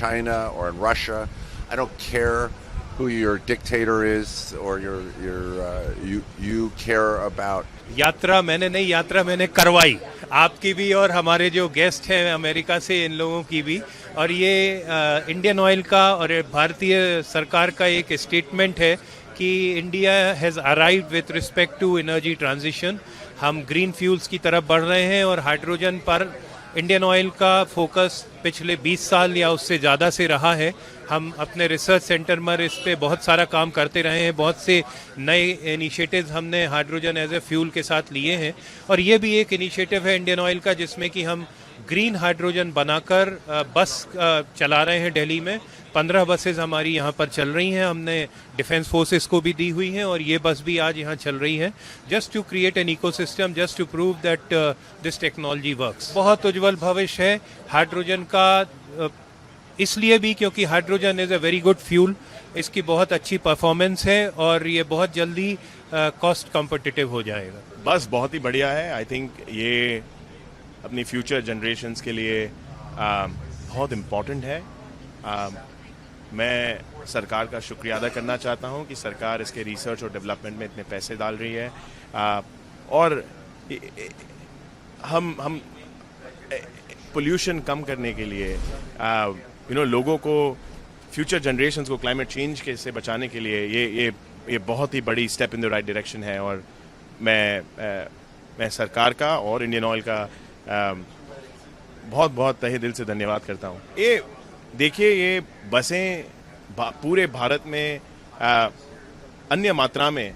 China or in Russia. I don't care who your dictator is or you care about. यात्रा मैंने नहीं, यात्रा मैंने करवाई, आपकी भी और हमारे जो गेस्ट हैं अमेरिका से, इन लोगों की भी। और ये इंडियन ऑयल का और भारतीय सरकार का एक स्टेटमेंट है कि India has arrived with respect to energy transition. हम ग्रीन फ्यूल्स की तरफ बढ़ रहे हैं और हाइड्रोजन पर इंडियन ऑयल का फोकस पिछले 20 साल या उससे ज़्यादा से रहा है। हम अपने रिसर्च सेंटर में इस पे बहुत सारा काम करते रहे हैं, बहुत से नए इनिशिएटिव्स हमने हाइड्रोजन एज ए फ्यूल के साथ लिए हैं। और ये भी एक इनिशिएटिव है इंडियन ऑयल का जिसमें कि हम ग्रीन हाइड्रोजन बनाकर बस चला रहे हैं दिल्ली में। 15 बसेज हमारी यहाँ पर चल रही हैं, हमने डिफेंस फोर्सेस को भी दी हुई हैं और ये बस भी आज यहाँ चल रही है, just to create an ecosystem, just to prove that this technology works. बहुत उज्जवल भविष्य है हाइड्रोजन का, इसलिए भी क्योंकि hydrogen is a very good fuel, इसकी बहुत अच्छी परफॉर्मेंस है और ये बहुत जल्दी कॉस्ट कॉम्पिटिटिव हो जाएगा। बस बहुत ही बढ़िया है। आई थिंक ये अपनी फ्यूचर जनरेशन्स के लिए बहुत इम्पॉर्टेंट है। मैं सरकार का शुक्रिया अदा करना चाहता हूं कि सरकार इसके रिसर्च और डेवलपमेंट में इतने पैसे डाल रही है। और हम पोल्यूशन कम करने के लिए लोगों को, फ्यूचर जनरेशन्स को क्लाइमेट चेंज के से बचाने के लिए ये बहुत ही बड़ी step in the right direction है। और मैं सरकार का और इंडियन ऑयल का बहुत बहुत तहे दिल से धन्यवाद करता हूँ। ये देखिए, ये बसें पूरे भारत में अन्य मात्रा में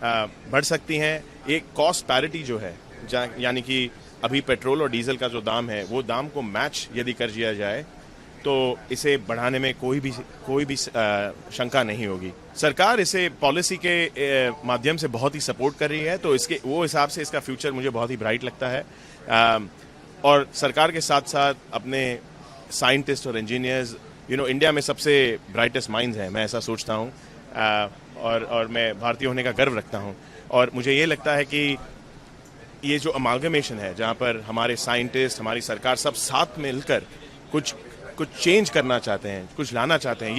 बढ़ सकती हैं। एक कॉस्ट पैरिटी जो है, यानी कि अभी पेट्रोल और डीजल का जो दाम है वो दाम को मैच यदि कर दिया जाए तो इसे बढ़ाने में कोई भी शंका नहीं होगी। सरकार इसे पॉलिसी के माध्यम से बहुत ही सपोर्ट कर रही है, तो इसके वो हिसाब से इसका फ्यूचर मुझे बहुत ही ब्राइट लगता है। और सरकार के साथ साथ अपने साइंटिस्ट और इंजीनियर्स, इंडिया में सबसे ब्राइटेस्ट माइंड्स हैं, मैं ऐसा सोचता हूँ। और मैं भारतीय होने का गर्व रखता हूँ। और मुझे ये लगता है कि ये जो अमालगमेशन है, जहाँ पर हमारे साइंटिस्ट, हमारी सरकार सब साथ मिलकर कुछ चेंज करना चाहते हैं, कुछ लाना चाहते हैं,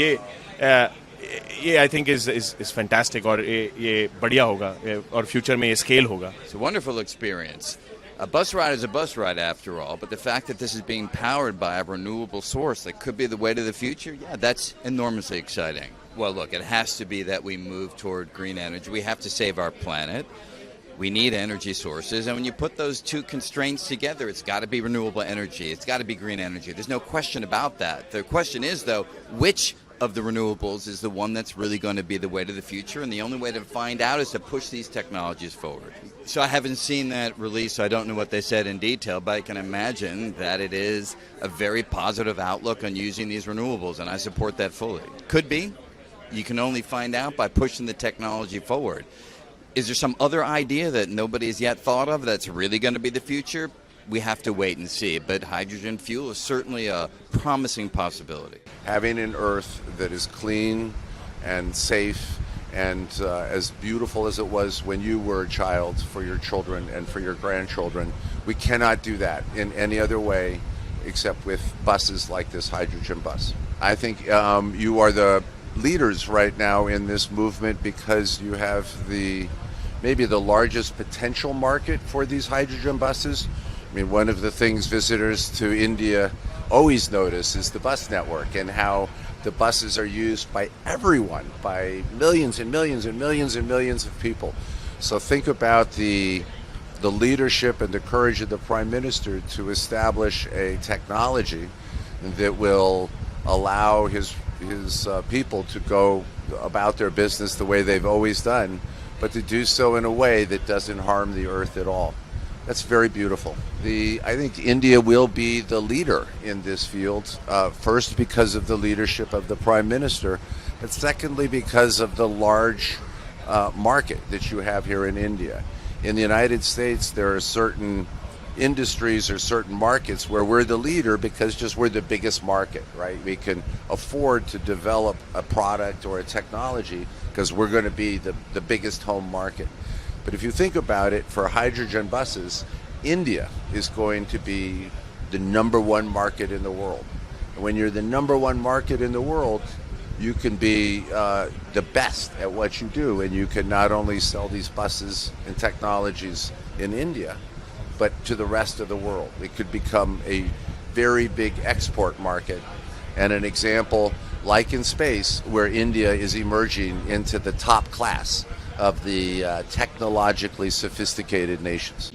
ये आई थिंक इज फैंटास्टिक। और ये बढ़िया होगा और फ्यूचर में ये स्केल होगा। It's a wonderful experience. A bus ride is a bus ride after all, but the fact that this is being powered by a renewable source that could be the way to the future, yeah, that's enormously exciting. Well, look, it has to be that we move toward green energy. We have to save our planet. We need energy sources, and when you put those two constraints together, it's got to be renewable energy. It's got to be green energy. There's no question about that. The question is, though, which of the renewables is the one that's really going to be the way to the future, and the only way to find out is to push these technologies forward. So I haven't seen that release, so I don't know what they said in detail, but I can imagine that it is a very positive outlook on using these renewables, and I support that fully. Could be. You can only find out by pushing the technology forward. Is there some other idea that nobody has yet thought of that's really going to be the future? We have to wait and see, but hydrogen fuel is certainly a promising possibility. Having an Earth that is clean and safe and as beautiful as it was when you were a child for your children and for your grandchildren, we cannot do that in any other way except with buses like this hydrogen bus. I think you are the leaders right now in this movement because you have maybe the largest potential market for these hydrogen buses. I mean, one of the things visitors to India always notice is the bus network and how the buses are used by everyone, by millions and millions and millions and millions of people. So think about the leadership and the courage of the Prime Minister to establish a technology that will allow his people to go about their business the way they've always done, but to do so in a way that doesn't harm the earth at all. That's very beautiful. I think India will be the leader in this field, first because of the leadership of the Prime Minister, but secondly because of the large market that you have here in India. In the United States, there are certain industries or certain markets where we're the leader because just we're the biggest market, right? We can afford to develop a product or a technology because we're going to be the biggest home market. But if you think about it, for hydrogen buses, India is going to be the #1 market in the world. When you're the number one market in the world, you can be the best at what you do, and you can not only sell these buses and technologies in India, but to the rest of the world. It could become a very big export market, and an example like in space, where India is emerging into the top class of the technologically sophisticated nations.